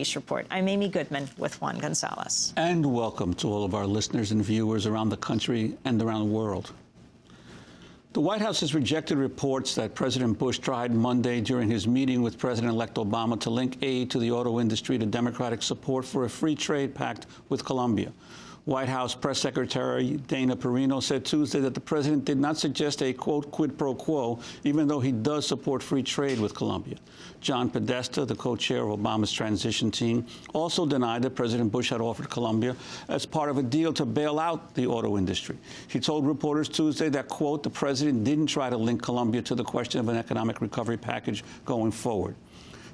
Report. I'm Amy Goodman with Juan Gonzalez. And welcome to all of our listeners and viewers around the country and around the world. The White House has rejected reports that President Bush tried Monday during his meeting with President-elect Obama to link aid to the auto industry to Democratic support for a free trade pact with Colombia. White House Press Secretary Dana Perino said Tuesday that the president did not suggest a, quote, quid pro quo, even though he does support free trade with Colombia. John Podesta, the co-chair of Obama's transition team, also denied that President Bush had offered Colombia as part of a deal to bail out the auto industry. He told reporters Tuesday that, quote, the president didn't try to link Colombia to the question of an economic recovery package going forward.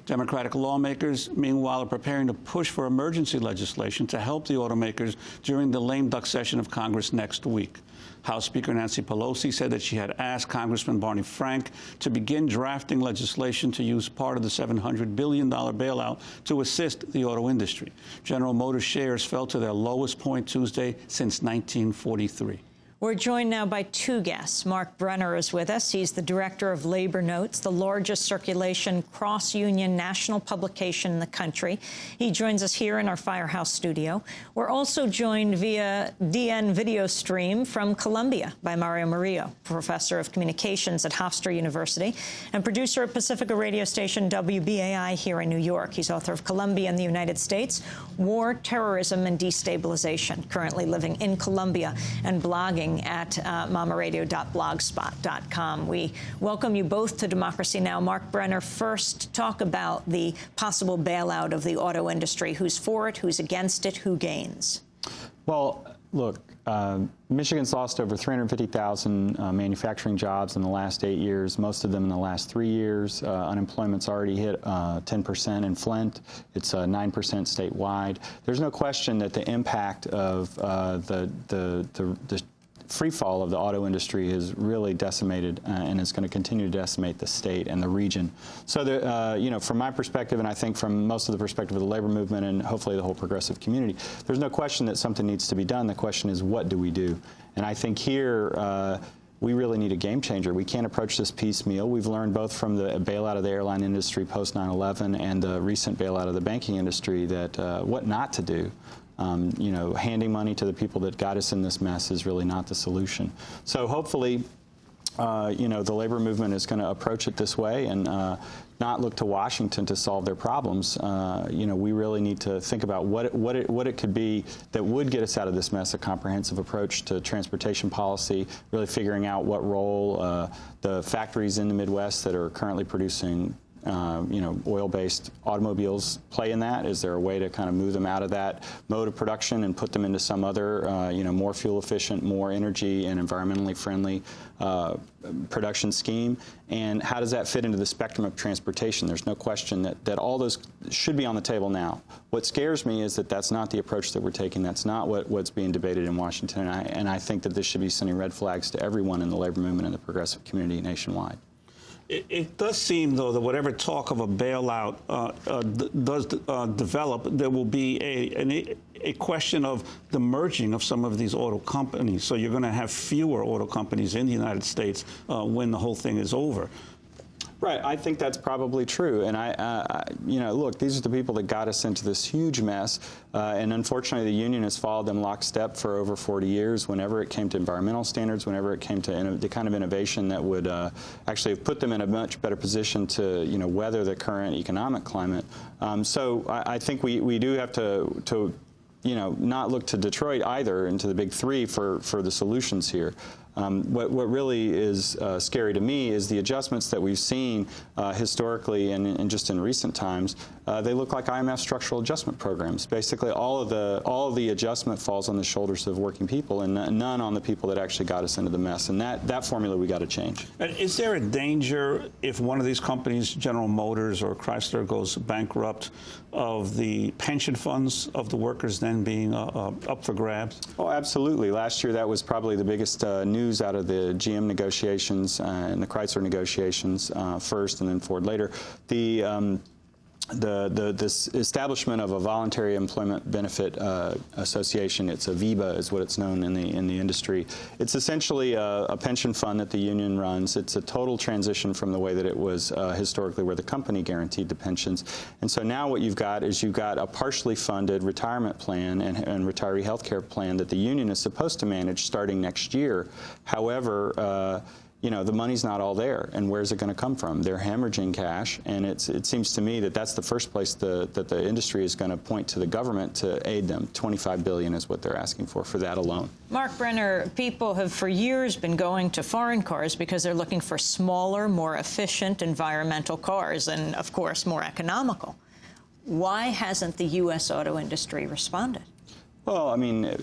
Democratic lawmakers, meanwhile, are preparing to push for emergency legislation to help the automakers during the lame duck session of Congress next week. House Speaker Nancy Pelosi said that she had asked Congressman Barney Frank to begin drafting legislation to use part of the $700 billion bailout to assist the auto industry. General Motors shares fell to their lowest point Tuesday since 1943. We're joined now by two guests. Mark Brenner is with us. He's the director of Labor Notes, the largest circulation cross-union national publication in the country. He joins us here in our Firehouse studio. We're also joined via DN video stream from Colombia by Mario Murillo, professor of communications at Hofstra University and producer at Pacifica radio station WBAI here in New York. He's author of Colombia and the United States, War, Terrorism, and Destabilization, currently living in Colombia and blogging at mamaradio.blogspot.com. We welcome you both to Democracy Now! Mark Brenner, first talk about the possible bailout of the auto industry. Who's for it? Who's against it? Who gains? Well, look, Michigan's lost over 350,000 manufacturing jobs in the last 8 years, most of them in the last 3 years. Unemployment's already hit 10% in Flint. It's 9% statewide. There's no question that the impact of the free fall of the auto industry has really decimated and is going to continue to decimate the state and the region. So, you know, from my perspective, and I think from most of the perspective of the labor movement and hopefully the whole progressive community, there's no question that something needs to be done. The question is, what do we do? And I think here, we really need a game changer. We can't approach this piecemeal. We've learned both from the bailout of the airline industry post 9/11 and the recent bailout of the banking industry that what not to do. You know, handing money to the people that got us in this mess is really not the solution. So hopefully, you know, the labor movement is going to approach it this way and not look to Washington to solve their problems. You know, we really need to think about what it could be that would get us out of this mess, a comprehensive approach to transportation policy, really figuring out what role the factories in the Midwest that are currently producing you know, oil-based automobiles play in that? Is there a way to kind of move them out of that mode of production and put them into some other, you know, more fuel-efficient, more energy and environmentally friendly production scheme? And how does that fit into the spectrum of transportation? There's no question that all those should be on the table now. What scares me is that that's not the approach that we're taking. That's not what's being debated in Washington. And I think that this should be sending red flags to everyone in the labor movement and the progressive community nationwide. It does seem, though, that whatever talk of a bailout does develop, there will be a question of the merging of some of these auto companies. So you're going to have fewer auto companies in the United States when the whole thing is over. Right, I think that's probably true. And you know, look, these are the people that got us into this huge mess. And unfortunately, the union has followed them lockstep for over 40 years. Whenever it came to environmental standards, whenever it came to the kind of innovation that would actually have put them in a much better position to, you know, weather the current economic climate. So I think we do have to you know, not look to Detroit either and to the big three for the solutions here. What really is scary to me is the adjustments that we've seen historically and just in recent times. They look like IMF structural adjustment programs. Basically, all of the adjustment falls on the shoulders of working people and none on the people that actually got us into the mess. And that formula we got to change. And is there a danger if one of these companies, General Motors or Chrysler, goes bankrupt, of the pension funds of the workers then being up for grabs? Oh, absolutely. Last year, that was probably the biggest news out of the GM negotiations and the Chrysler negotiations first and then Ford later. this establishment of a voluntary employment benefit association. It's a VEBA, is what it's known in the industry. It's essentially a pension fund that the union runs. It's a total transition from the way that it was historically, where the company guaranteed the pensions. And so now what you've got is you've got a partially funded retirement plan and retiree health care plan that the union is supposed to manage starting next year. However, you know, the money's not all there, and where's it going to come from? They're hemorrhaging cash, and it seems to me that that's the first place that the industry is going to point to the government to aid them. $25 billion is what they're asking for that alone. Mark Brenner, people have for years been going to foreign cars because they're looking for smaller, more efficient environmental cars and, of course, more economical. Why hasn't the U.S. auto industry responded? Well, I mean,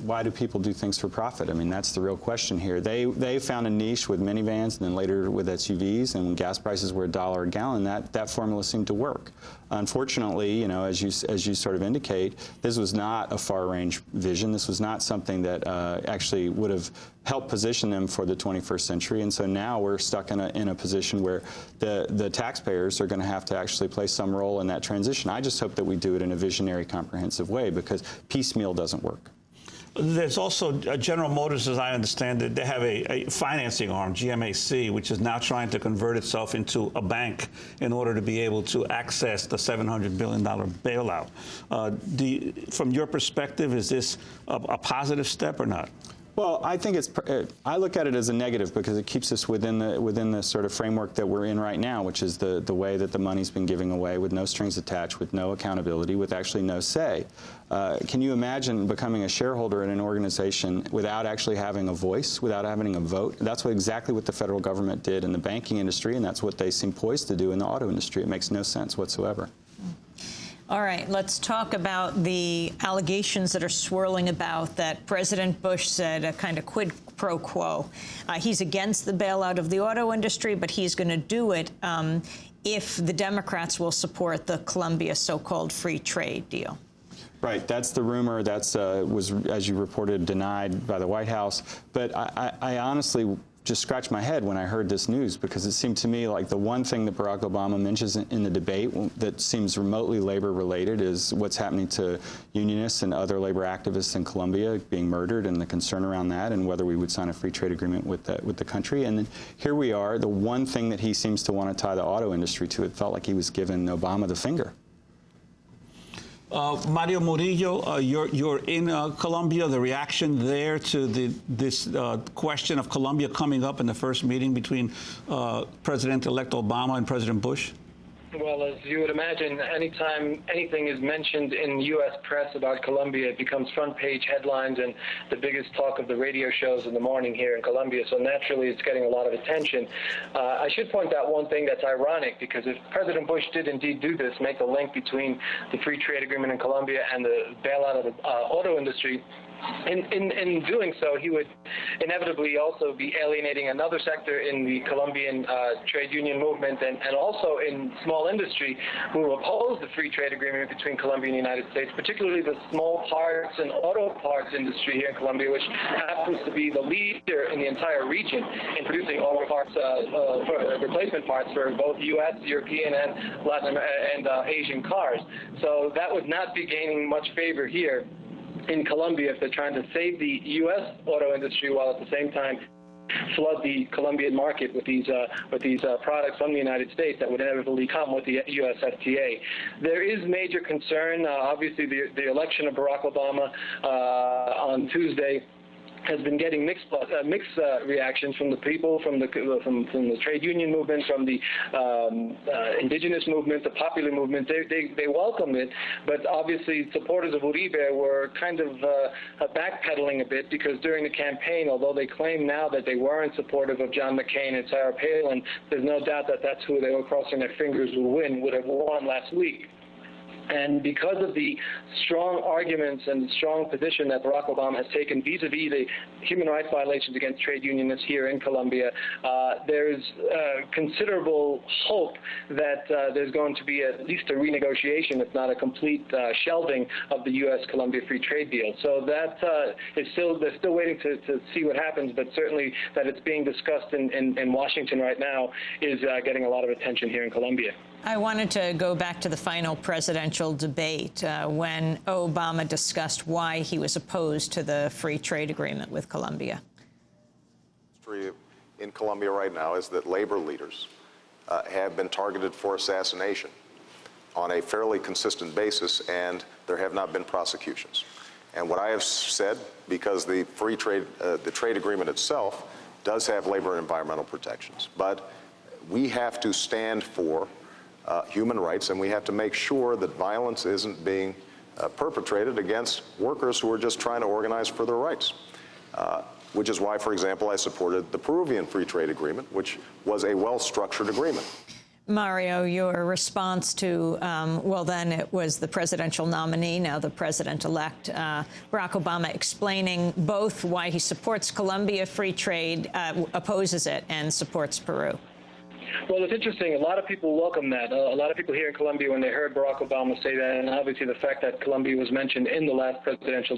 why do people do things for profit? I mean, that's the real question here. They found a niche with minivans and then later with SUVs, and when gas prices were $1 a gallon, that formula seemed to work. Unfortunately, you know, as you sort of indicate, this was not a far-range vision. This was not something that actually would have helped position them for the 21st century. And so now we're stuck in a position where the taxpayers are going to have to actually play some role in that transition. I just hope that we do it in a visionary, comprehensive way, because piecemeal doesn't work. There's also General Motors, as I understand it, they have a financing arm, GMAC, which is now trying to convert itself into a bank in order to be able to access the $700 billion bailout. From your perspective, is this a positive step or not? Well, I think I look at it as a negative because it keeps us within the sort of framework that we're in right now, which is the way that the money's been giving away with no strings attached, with no accountability, with actually no say. Can you imagine becoming a shareholder in an organization without actually having a voice, without having a vote? That's exactly what the federal government did in the banking industry, and that's what they seem poised to do in the auto industry. It makes no sense whatsoever. All right, let's talk about the allegations that are swirling about that President Bush said a kind of quid pro quo. He's against the bailout of the auto industry, but he's going to do it if the Democrats will support the Colombia so-called free trade deal. Right, that's the rumor. That's was, as you reported, denied by the White House. But I honestly just scratched my head when I heard this news, because it seemed to me like the one thing that Barack Obama mentions in the debate that seems remotely labor-related is what's happening to unionists and other labor activists in Colombia being murdered, and the concern around that, and whether we would sign a free trade agreement with the country. And then here we are, the one thing that he seems to want to tie the auto industry to. It felt like he was giving Obama the finger. Mario Murillo, you're in Colombia. The reaction there to this question of Colombia coming up in the first meeting between President-elect Obama and President Bush? Well, as you would imagine, anytime anything is mentioned in U.S. press about Colombia, it becomes front-page headlines and the biggest talk of the radio shows in the morning here in Colombia. So naturally, it's getting a lot of attention. I should point out one thing that's ironic, because if President Bush did indeed do this, make the link between the free trade agreement in Colombia and the bailout of the auto industry, in doing so, he would inevitably also be alienating another sector in the Colombian trade union movement and also in small industry, who oppose the free trade agreement between Colombia and the United States, particularly the small parts and auto parts industry here in Colombia, which happens to be the leader in the entire region in producing auto parts, replacement parts for both U.S., European, and Latin and Asian cars. So that would not be gaining much favor here in Colombia if they're trying to save the U.S. auto industry while at the same time flood the Colombian market with these products from the United States that would inevitably come with the U.S. FTA. There is major concern. Obviously, the election of Barack Obama on Tuesday has been getting mixed reactions from the people, from the trade union movement, from the indigenous movement, the popular movement. They welcome it, but obviously supporters of Uribe were kind of backpedaling a bit, because during the campaign, although they claim now that they weren't supportive of John McCain and Sarah Palin, there's no doubt that that's who they were crossing their fingers would have won last week. And because of the strong arguments and strong position that Barack Obama has taken vis-a-vis the human rights violations against trade unionists here in Colombia, there is considerable hope that there's going to be at least a renegotiation, if not a complete shelving of the U.S.-Colombia free trade deal. So that is they're still waiting to see what happens, but certainly that it's being discussed in Washington right now is getting a lot of attention here in Colombia. I wanted to go back to the final presidential debate when Obama discussed why he was opposed to the free trade agreement with Colombia. In Colombia right now is that labor leaders have been targeted for assassination on a fairly consistent basis, and there have not been prosecutions. And what I have said, because the free trade, the trade agreement itself does have labor and environmental protections, but we have to stand for human rights, and we have to make sure that violence isn't being perpetrated against workers who are just trying to organize for their rights. Which is why, for example, I supported the Peruvian free trade agreement, which was a well-structured agreement. Mario, your response to, well, then it was the presidential nominee, now the president-elect, Barack Obama, explaining both why he supports Colombia free trade, opposes it, and supports Peru. Well, it's interesting. A lot of people welcome that. A lot of people here in Colombia, when they heard Barack Obama say that, and obviously the fact that Colombia was mentioned in the last presidential